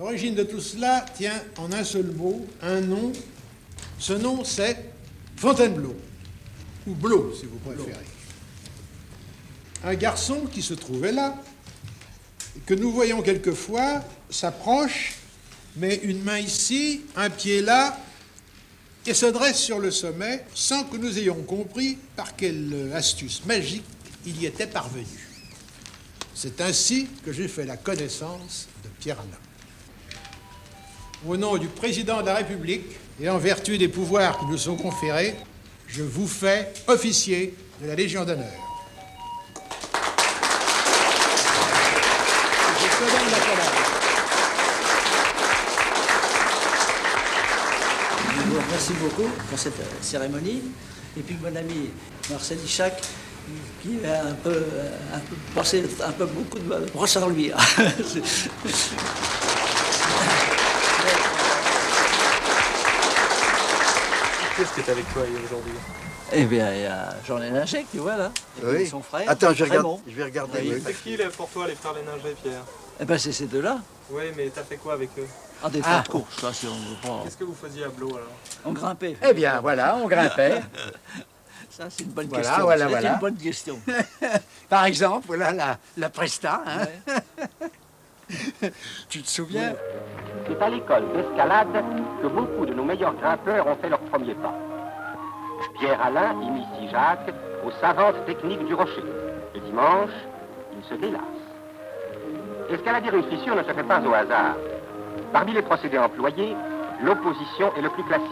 L'origine de tout cela tient en un seul mot, un nom. Ce nom, c'est Fontainebleau, ou Blot, si vous préférez. Un garçon qui se trouvait là, et que nous voyons quelquefois, s'approche, met une main ici, un pied là, et se dresse sur le sommet, sans que nous ayons compris par quelle astuce magique il y était parvenu. C'est ainsi que j'ai fait la connaissance de Pierre Alain. Au nom du président de la République et en vertu des pouvoirs qui nous sont conférés, je vous fais officier de la Légion d'honneur. Je te donne la parole. Je vous remercie beaucoup pour cette cérémonie. Et puis mon ami Marcel Ichac, qui a un peu passé un peu beaucoup de brosse à lui. Qu'est-ce qui est avec toi aujourd'hui? Eh bien, il y a Jean Léninger, tu vois là. Oui. Son frère. Attends, je Bon. vais regarder. Oui. Oui. C'est qui pour toi les frères Léninger, Pierre? Eh bien, c'est ces deux-là. Oui, mais t'as fait quoi avec eux? Ah, des tas de courses, là, si on veut pas. Qu'est-ce que vous faisiez à Blot alors? On grimpait. Eh bien, voilà, on grimpait. Ça, c'est une bonne Voilà, question. voilà, C'est voilà. une bonne question. Par exemple, voilà la Presta. Hein. Ouais. Tu te souviens? C'est à l'école d'escalade que beaucoup de nos meilleurs grimpeurs ont fait leurs premiers pas. Pierre Alain initie Jacques aux savantes techniques du rocher. Le dimanche, il se délasse. Escalader une fissure ne se fait pas au hasard. Parmi les procédés employés, l'opposition est le plus classique.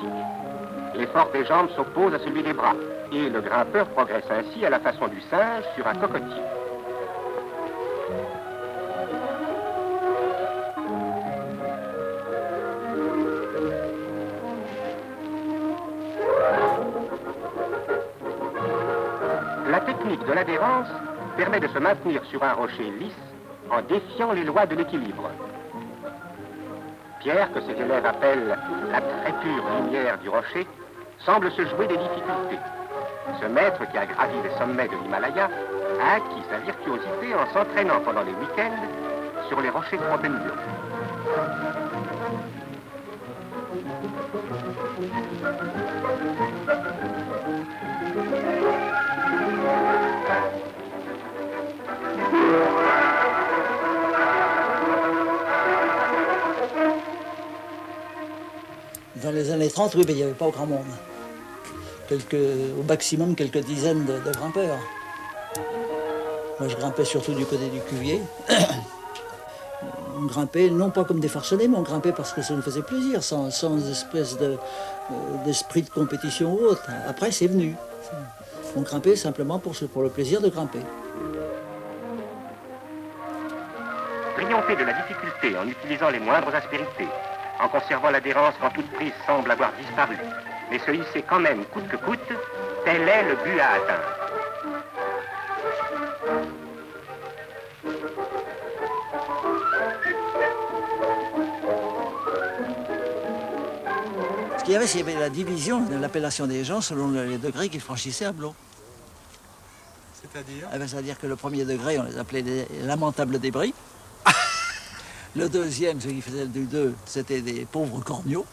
L'effort des jambes s'oppose à celui des bras, et le grimpeur progresse ainsi à la façon du singe sur un cocotier. La technique de l'adhérence permet de se maintenir sur un rocher lisse en défiant les lois de l'équilibre. Pierre, que ses élèves appellent la très pure lumière du rocher, semble se jouer des difficultés. Ce maître qui a gravi les sommets de l'Himalaya a acquis sa virtuosité en s'entraînant pendant les week-ends sur les rochers de Fontainebleau. Dans les années 30, oui, mais il n'y avait pas grand monde. Au maximum, quelques dizaines de grimpeurs. Moi, je grimpais surtout du côté du Cuvier. On grimpait, non pas comme des forcenés, mais on grimpait parce que ça nous faisait plaisir, sans espèce d'esprit de compétition ou autre. Après, c'est venu. On grimpait simplement pour le plaisir de grimper. Triompher de la difficulté en utilisant les moindres aspérités, en conservant l'adhérence quand toute prise semble avoir disparu, mais se hisser quand même coûte que coûte, tel est le but à atteindre. Ce qu'il y avait, c'est la division de l'appellation des gens selon les degrés qu'ils franchissaient à Blot. C'est-à-dire? Eh ben, c'est-à-dire que le premier degré, on les appelait les lamentables débris. Le deuxième, ceux qui faisaient du 2, c'était des pauvres corneaux.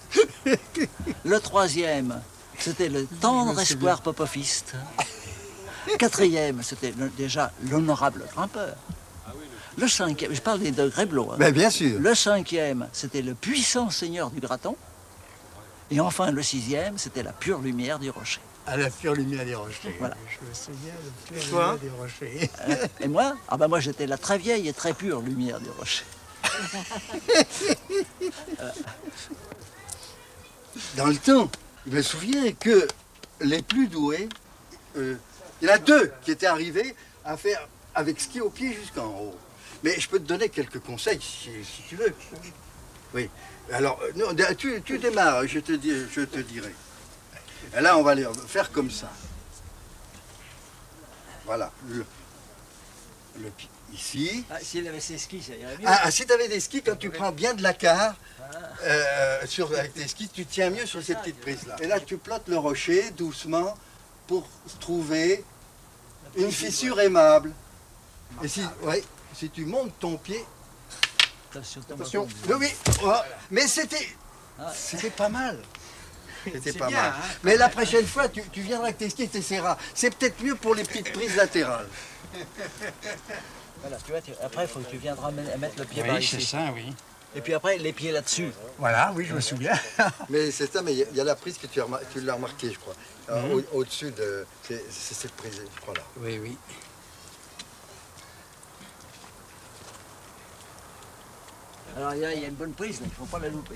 Le troisième, c'était le tendre espoir popofiste. Quatrième, c'était déjà l'honorable grimpeur. Le cinquième, je parle des degrés Blot. Hein. Ben, bien sûr. Le cinquième, c'était le puissant seigneur du graton. Et enfin, le sixième, c'était la pure lumière du rocher. À la pure lumière des rochers. Voilà. Je me souviens de la pure Toi lumière des rochers. Et moi, ah ben moi j'étais la très vieille et très pure lumière du rocher. Dans le temps, je me souviens que les plus doués, il y en a deux qui étaient arrivés à faire avec ski au pied jusqu'en haut. Mais je peux te donner quelques conseils si tu veux. Oui. Alors, non, tu démarres, je te dirai. Et là, on va les faire comme ça. Voilà. Ici. Ah, s'il avait ses skis, ça irait mieux. Si tu avais des skis, quand tu prends bien de la quart, avec tes skis, tu tiens mieux sur ces petites prises-là. Et là, tu plottes le rocher doucement pour trouver une fissure aimable. Et si tu montes ton pied Attention. Oui, oui. Oh, mais c'était pas mal. C'était pas mal. Mais la prochaine fois, tu viendras avec tes skis et t'essaieras. C'est peut-être mieux pour les petites prises latérales. Voilà, tu vois, après, il faut que tu viendras mettre le pied par Oui, c'est ici. ça, oui. Et puis après, les pieds là-dessus. Voilà, oui, je me souviens. Mais c'est ça, mais il y a la prise que tu l'as remarqué, je crois. Au-dessus de... C'est cette prise, je crois, là. Oui, oui. Alors il y a une bonne prise, là, il ne faut pas la louper.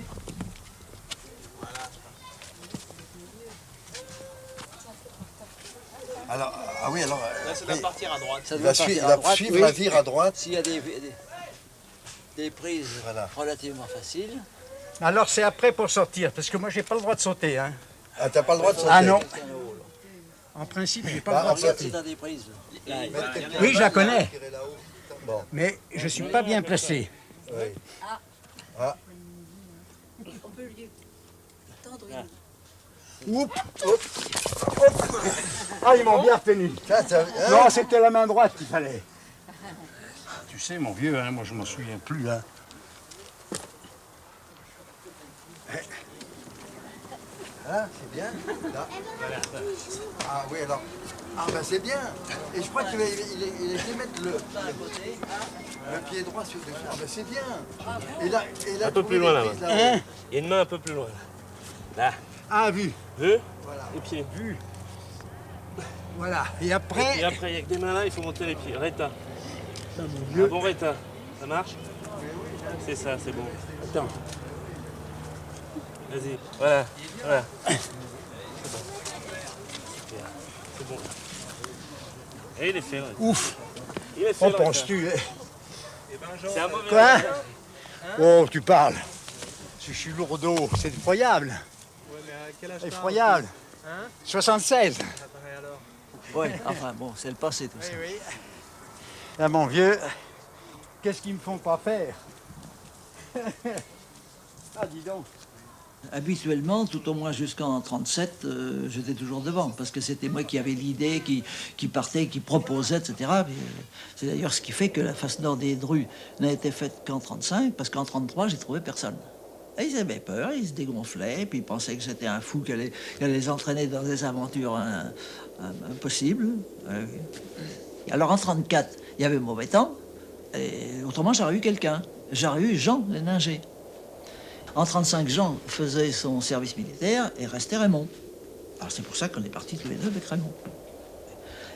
Alors, ah oui, alors... Là, ça doit partir à droite. Ça Il doit va partir à droite, suivre oui. la vire à droite. S'il y a des prises Voilà. relativement faciles. Alors, c'est après pour sortir, parce que moi, j'ai pas le droit de sauter. Hein. Ah, t'as pas le droit de sauter. Ah non. Tiens, là-haut, là. En principe, j'ai pas le Bah, droit de Regarde sauter. si t'as des prises. Là, Oui, je la connais, Bon, mais je suis pas bien placé. oui. On peut lui tendre une... Oups. Ah, ils m'ont bien retenu. Hein? Non, c'était la main droite qu'il fallait. Tu sais, mon vieux, hein, moi, je m'en souviens plus. Hein. Là, c'est bien. Là. Ah oui, alors. Ah ben c'est bien. Et je crois qu'il a été mettre le pied droit sur le dessus. Ah ben c'est bien. Et là, Un peu plus loin, là, là. Hein? Et une main un peu plus loin. Là. Ah, vu. Vu? Voilà. Les pieds. Vu. Voilà. Et Et après, après, avec des mains là, il faut monter les pieds. Reta. mon Un vieux, bon reta. Ça marche? C'est ça, c'est bon. attends. Vas-y. Voilà. Voilà. C'est bon. Super. C'est bon. Et il est fait. Ouais. Ouf. Il est fait. En le reta. penses-tu? C'est un mauvais Quoi? reta. Oh, tu parles. Je suis lourdeau, c'est effroyable. Ouais, mais à quel âge t'as? Effroyable. Hein? 76. Ça paraît alors. Oui, enfin bon, c'est le passé tout ça. oui. Ah, mon vieux, qu'est-ce qu'ils me font pas faire? Ah, dis donc. Habituellement, tout au moins jusqu'en 37, j'étais toujours devant, parce que c'était moi qui avais l'idée, qui partait, qui proposait, etc. C'est d'ailleurs ce qui fait que la face nord des Drues n'a été faite qu'en 35, parce qu'en 33, j'ai trouvé personne. Et ils avaient peur, ils se dégonflaient, puis ils pensaient que j'étais un fou qui allait les entraîner dans des aventures impossibles. Alors en 34, il y avait mauvais temps, et autrement j'aurais eu quelqu'un. J'aurais eu Jean Léninger. En 35, Jean faisait son service militaire et restait Raymond. Alors c'est pour ça qu'on est partis tous les deux avec Raymond.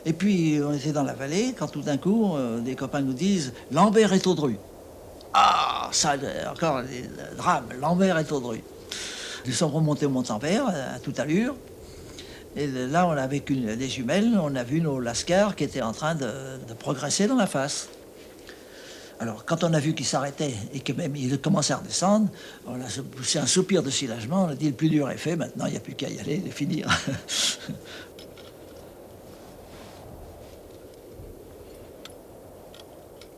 Et puis on était dans la vallée quand tout d'un coup des copains nous disent « Lambert est aux Drues ». Ah, ça encore le drame, Lambert est aux Drues. Nous sommes remontés au Mont-Saint-Père à toute allure. Et là, on avait des jumelles, on a vu nos lascars qui étaient en train de progresser dans la face. Alors, quand on a vu qu'ils s'arrêtaient et que même ils commençaient à redescendre, on a poussé un soupir de soulagement, on a dit le plus dur est fait, maintenant il n'y a plus qu'à y aller et finir.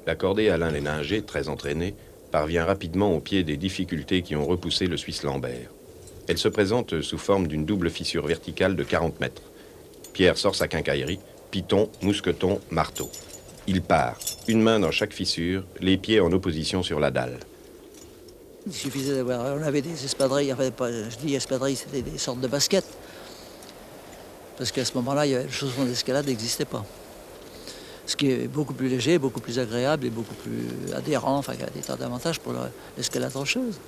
L'accordé Alain Léninger, très entraîné, parvient rapidement au pied des difficultés qui ont repoussé le Suisse Lambert. Elle se présente sous forme d'une double fissure verticale de 40 mètres. Pierre sort sa quincaillerie, piton, mousqueton, marteau. Il part, une main dans chaque fissure, les pieds en opposition sur la dalle. Il suffisait d'avoir... On avait des espadrilles, enfin, je dis espadrilles, c'était des sortes de baskets. Parce qu'à ce moment-là, le chaussement d'escalade n'existait pas. Ce qui est beaucoup plus léger, beaucoup plus agréable et beaucoup plus adhérent, enfin, il y a des tas d'avantages pour l'escalade rocheuse.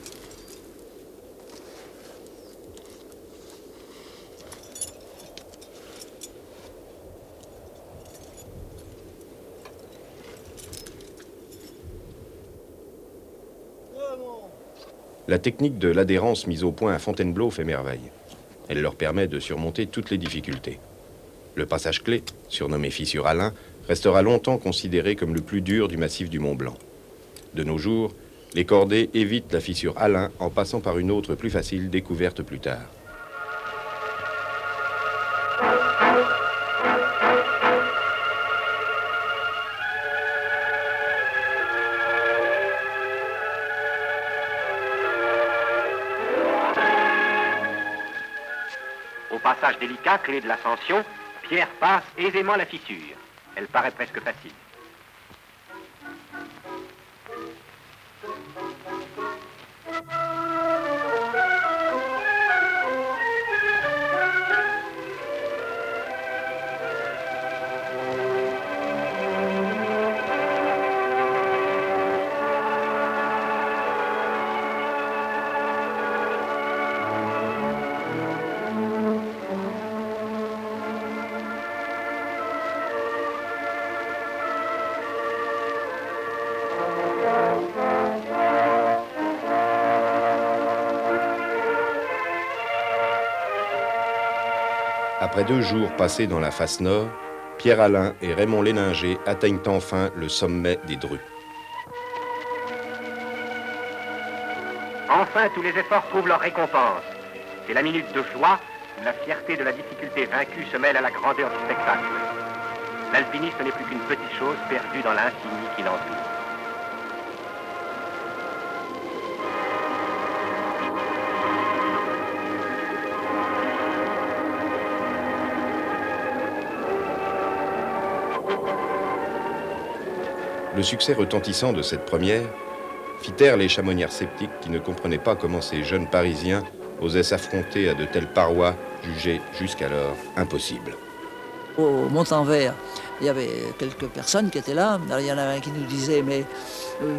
La technique de l'adhérence mise au point à Fontainebleau fait merveille. Elle leur permet de surmonter toutes les difficultés. Le passage clé, surnommé fissure Alain, restera longtemps considéré comme le plus dur du massif du Mont Blanc. De nos jours, les cordées évitent la fissure Alain en passant par une autre plus facile découverte plus tard. Au passage délicat, clé de l'ascension, Pierre passe aisément la fissure. Elle paraît presque facile. Après 2 jours passés dans la face nord, Pierre Alain et Raymond Léninger atteignent enfin le sommet des Drus. Enfin, tous les efforts trouvent leur récompense. C'est la minute de joie où la fierté de la difficulté vaincue se mêle à la grandeur du spectacle. L'alpinisme n'est plus qu'une petite chose perdue dans l'infini qui l'entoure. Le succès retentissant de cette première fit taire les chamoniards sceptiques qui ne comprenaient pas comment ces jeunes Parisiens osaient s'affronter à de telles parois jugées jusqu'alors impossibles. Au Montanvert, il y avait quelques personnes qui étaient là. Alors, il y en avait un qui nous disait, mais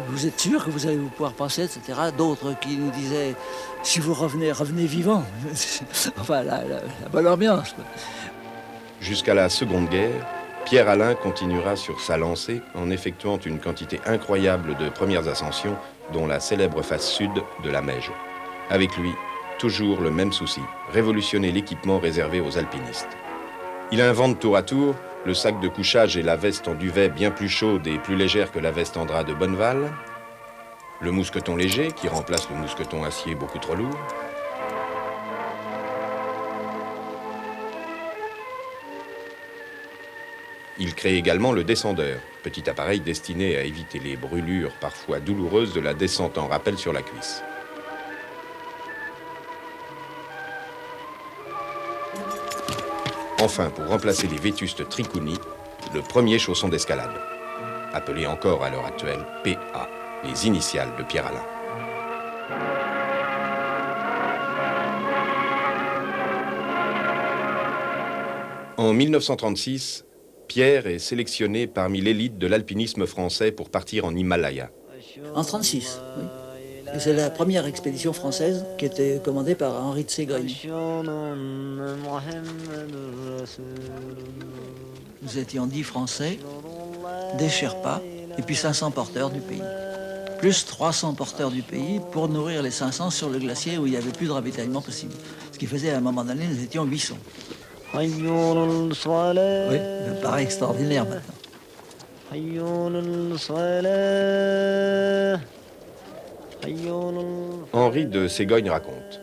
vous êtes sûr que vous allez pouvoir passer, etc. D'autres qui nous disaient, si vous revenez, revenez vivant. Enfin, la bonne ambiance. Jusqu'à la Seconde Guerre, Pierre Alain continuera sur sa lancée en effectuant une quantité incroyable de premières ascensions, dont la célèbre face sud de la Meije. Avec lui, toujours le même souci, révolutionner l'équipement réservé aux alpinistes. Il invente tour à tour le sac de couchage et la veste en duvet bien plus chaude et plus légère que la veste en drap de Bonneval, le mousqueton léger qui remplace le mousqueton acier beaucoup trop lourd, il crée également le descendeur, petit appareil destiné à éviter les brûlures parfois douloureuses de la descente en rappel sur la cuisse. Enfin, pour remplacer les vétustes Tricouni, le premier chausson d'escalade, appelé encore à l'heure actuelle PA, les initiales de Pierre Alain. En 1936, Pierre est sélectionné parmi l'élite de l'alpinisme français pour partir en Himalaya. En 1936, oui. Et c'est la première expédition française qui était commandée par Henri de Ségogne. Nous étions 10 Français, des Sherpas, et puis 500 porteurs du pays. Plus 300 porteurs du pays pour nourrir les 500 sur le glacier où il n'y avait plus de ravitaillement possible. Ce qui faisait à un moment donné, nous étions 800. Oui, ça paraît extraordinaire maintenant. Henri de Ségogne raconte.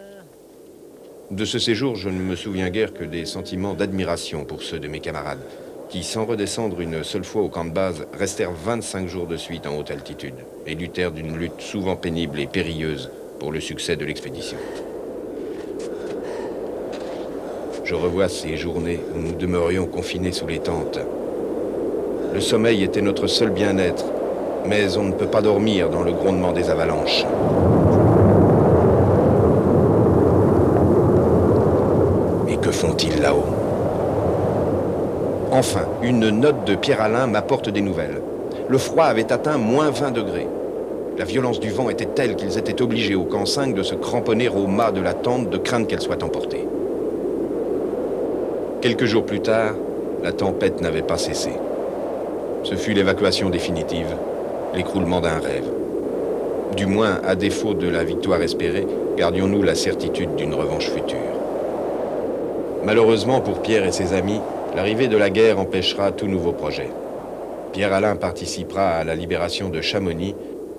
De ce séjour, je ne me souviens guère que des sentiments d'admiration pour ceux de mes camarades, qui, sans redescendre une seule fois au camp de base, restèrent 25 jours de suite en haute altitude et luttèrent d'une lutte souvent pénible et périlleuse pour le succès de l'expédition. Je revois ces journées où nous demeurions confinés sous les tentes. Le sommeil était notre seul bien-être, mais on ne peut pas dormir dans le grondement des avalanches. Mais que font-ils là-haut? Enfin, une note de Pierre Alain m'apporte des nouvelles. Le froid avait atteint moins 20 degrés. La violence du vent était telle qu'ils étaient obligés au camp 5 de se cramponner au mât de la tente de crainte qu'elle soit emportée. Quelques jours plus tard, la tempête n'avait pas cessé. Ce fut l'évacuation définitive, l'écroulement d'un rêve. Du moins, à défaut de la victoire espérée, gardions-nous la certitude d'une revanche future. Malheureusement pour Pierre et ses amis, l'arrivée de la guerre empêchera tout nouveau projet. Pierre Alain participera à la libération de Chamonix,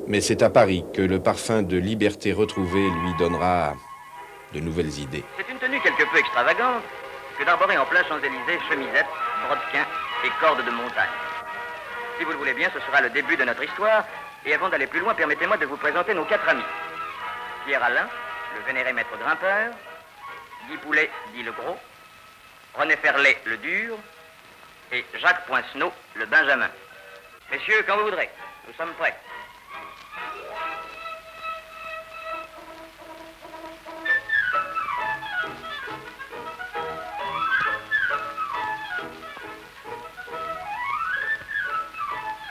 mais c'est à Paris que le parfum de liberté retrouvée lui donnera de nouvelles idées. C'est une tenue quelque peu extravagante que d'arborer en plein Champs-Élysées chemisette, brodequin et corde de montagne. Si vous le voulez bien, ce sera le début de notre histoire. Et avant d'aller plus loin, permettez-moi de vous présenter nos 4 amis. Pierre Alain, le vénéré maître grimpeur, Guy Poulet, dit le gros, René Ferlet, le dur, et Jacques Poincenot, le benjamin. Messieurs, quand vous voudrez, nous sommes prêts.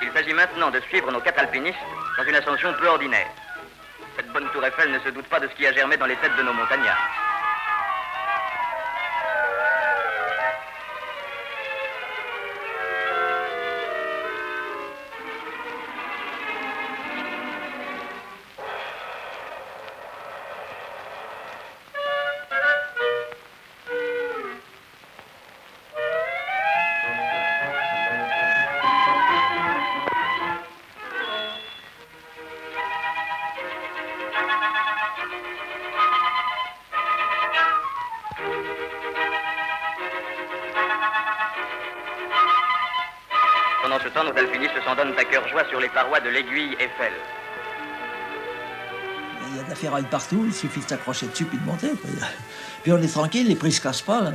Il s'agit maintenant de suivre nos 4 alpinistes dans une ascension peu ordinaire. Cette bonne tour Eiffel ne se doute pas de ce qui a germé dans les têtes de nos montagnards. Pendant ce temps, nos alpinistes s'en donnent à cœur joie sur les parois de l'aiguille Eiffel. Il y a de la ferraille partout, il suffit de s'accrocher dessus puis de monter. Puis on est tranquille, les prix se cassent pas. Là.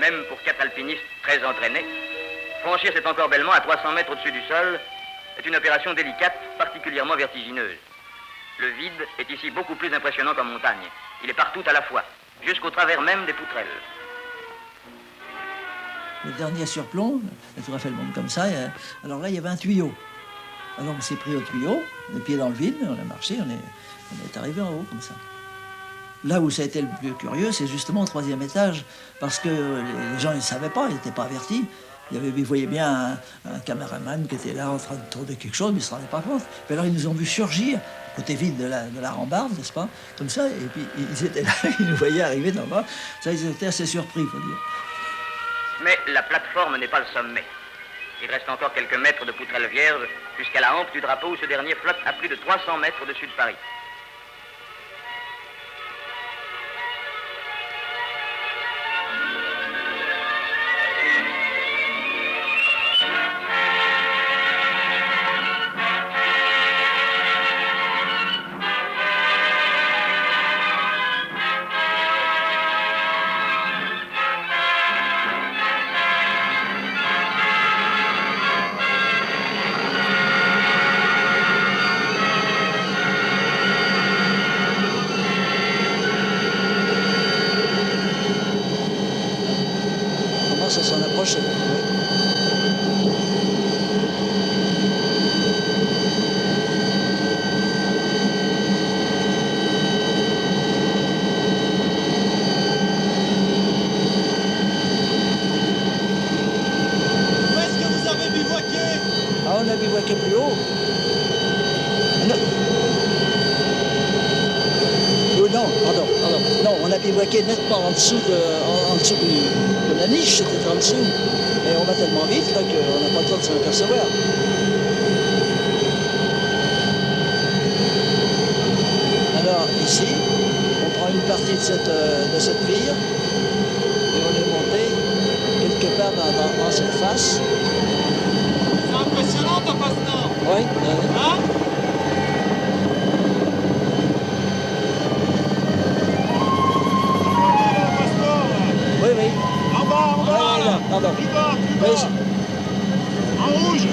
Même pour 4 alpinistes très entraînés, franchir cet encorbellement à 300 mètres au-dessus du sol est une opération délicate, particulièrement vertigineuse. Le vide est ici beaucoup plus impressionnant qu'en montagne. Il est partout à la fois, jusqu'au travers même des poutrelles. Le dernier surplomb, la tour Eiffel monte comme ça, alors là il y avait un tuyau. Alors on s'est pris au tuyau, les pieds dans le vide, on a marché, on est arrivé en haut comme ça. Là où ça a été le plus curieux, c'est justement au 3e étage, parce que les gens ne savaient pas, ils n'étaient pas avertis. Ils voyaient bien un caméraman qui était là en train de tourner quelque chose, mais ils ne se rendaient pas compte. Puis alors ils nous ont vu surgir, côté vide de la rambarde, n'est-ce pas, comme ça, et puis ils étaient là, ils nous voyaient arriver d'en bas. Ça, ils étaient assez surpris, il faut dire. Mais la plateforme n'est pas le sommet. Il reste encore quelques mètres de poutrelle vierge jusqu'à la hampe du drapeau où ce dernier flotte à plus de 300 mètres au-dessus de Paris. Ça s'en approche. Où est-ce que vous avez bivouaqué? Ah, on a bivouaqué plus haut. Non, pardon. Non, on a bivouaqué nettement en dessous de la niche, c'était en dessous. Et on va tellement vite là qu'on n'a pas le temps de s'en apercevoir. Alors ici, on prend une partie de cette vire et on est monté quelque part dans cette face. C'est impressionnant ta passe-temps. Oui. Hein? Oui. En bas, là, pardon. Plus bas. Oui, En rouge.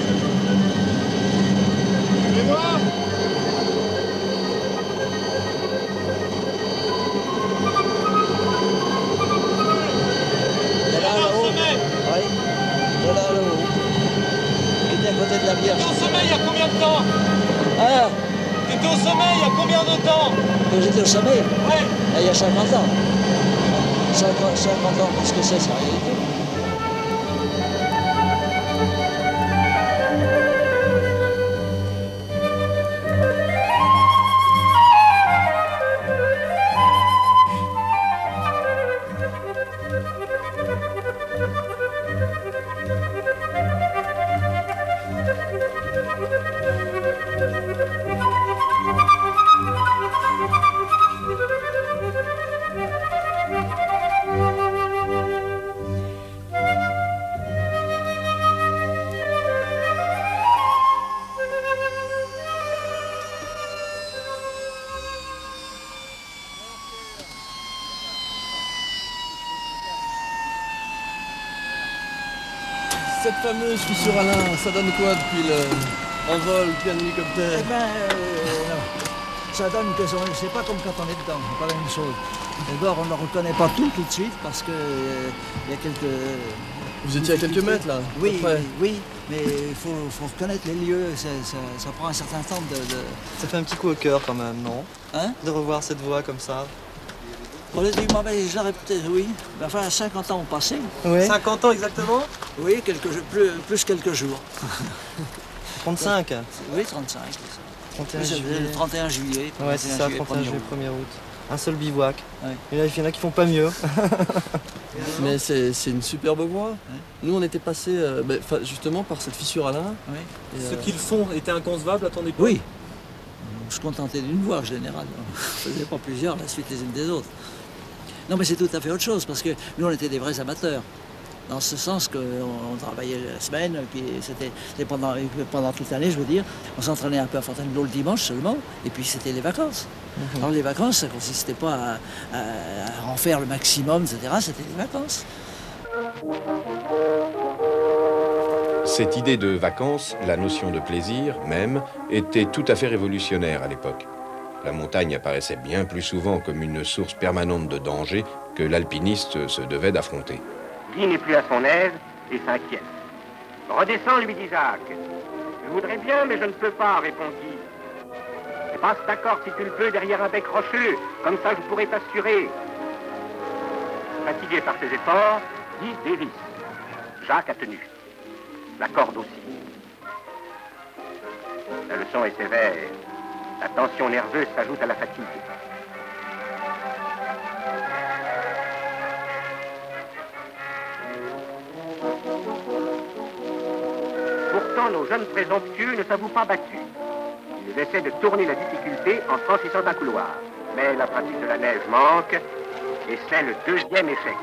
Vous allez voir? il y a là-haut. Oui, il y a là-haut. Il est à côté de la Vierge. T'étais au sommet il y a combien de temps? Ah, T'étais au sommet il y a combien de temps? que j'étais au sommet, Ouais. il y a 50 ans. 50 ans, qu'est-ce que c'est ça? Cette fameuse fissure Alain, ça donne quoi depuis le en vol, puis un hélicoptère? Eh ben, ça donne que c'est pas comme quand on est dedans, c'est pas la même chose. D'abord, on ne le reconnaît pas tout de suite parce que il y a quelques... Vous étiez à quelques mètres là? Oui, à peu près. oui, mais il faut reconnaître les lieux, ça prend un certain temps de... Ça fait un petit coup au cœur quand même, non? Hein? De revoir cette voie comme ça. Relativement, mais je l'aurais peut-être, oui. Enfin, 50 ans ont passé. Oui. 50 ans exactement? Oui, plus quelques jours. 35? Oui, 35. 31 Oui, ça juillet. faisait le 31 juillet. Ouais, c'est ça, 31 juillet, 1er août. Un seul bivouac. Ouais. Et là, il y en a qui font pas mieux. Mais c'est une superbe voie. Nous, on était passés justement par cette fissure à l'un. Oui. Ce qu'ils font était inconcevable à ton époque? Oui. On se contentait d'une voie en général. On ne faisait pas plusieurs la suite les unes des autres. Non, mais c'est tout à fait autre chose parce que nous, on était des vrais amateurs. Dans ce sens qu'on travaillait la semaine, puis c'était pendant toute l'année, je veux dire. On s'entraînait un peu à Fontainebleau le dimanche seulement, et puis c'était les vacances. Alors les vacances, ça ne consistait pas à en faire le maximum, etc. C'était des vacances. Cette idée de vacances, la notion de plaisir même, était tout à fait révolutionnaire à l'époque. La montagne apparaissait bien plus souvent comme une source permanente de danger que l'alpiniste se devait d'affronter. Guy n'est plus à son aise et s'inquiète. Redescends, lui dit Jacques. Je voudrais bien, mais je ne peux pas, répond Guy. Et passe ta corde si tu le peux derrière un bec rocheux, comme ça je pourrais t'assurer. Fatigué par ses efforts, Guy dévisse. Jacques a tenu. La corde aussi. La leçon est sévère. La tension nerveuse s'ajoute à la fatigue. Pourtant, nos jeunes présomptueux ne s'avouent pas battus. Ils essaient de tourner la difficulté en franchissant un couloir. Mais la pratique de la neige manque, et c'est le deuxième échec.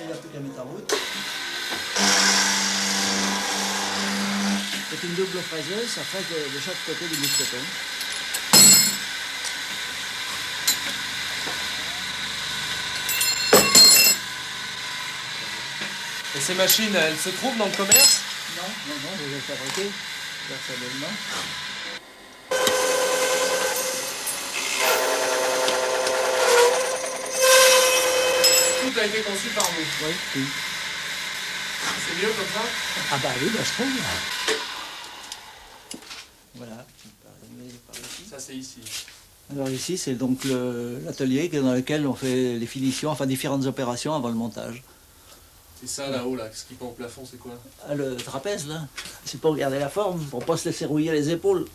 Il n'y a plus qu'à mettre en route. C'est une double fraiseuse, ça fraise de chaque côté du mousqueton. Et ces machines, elles se trouvent dans le commerce? Non, je les ai fabriquées personnellement. Tout a été conçu par vous? Oui, oui. C'est mieux comme ça? Ah bah oui, je trouve. Voilà. Ça, c'est ici. Alors ici, c'est donc l'atelier dans lequel on fait les finitions, enfin différentes opérations avant le montage. Et ça, là-haut, là, ce qui pend au plafond, c'est quoi? Ah, le trapèze, là, c'est pour garder la forme, pour pas se laisser rouiller les épaules.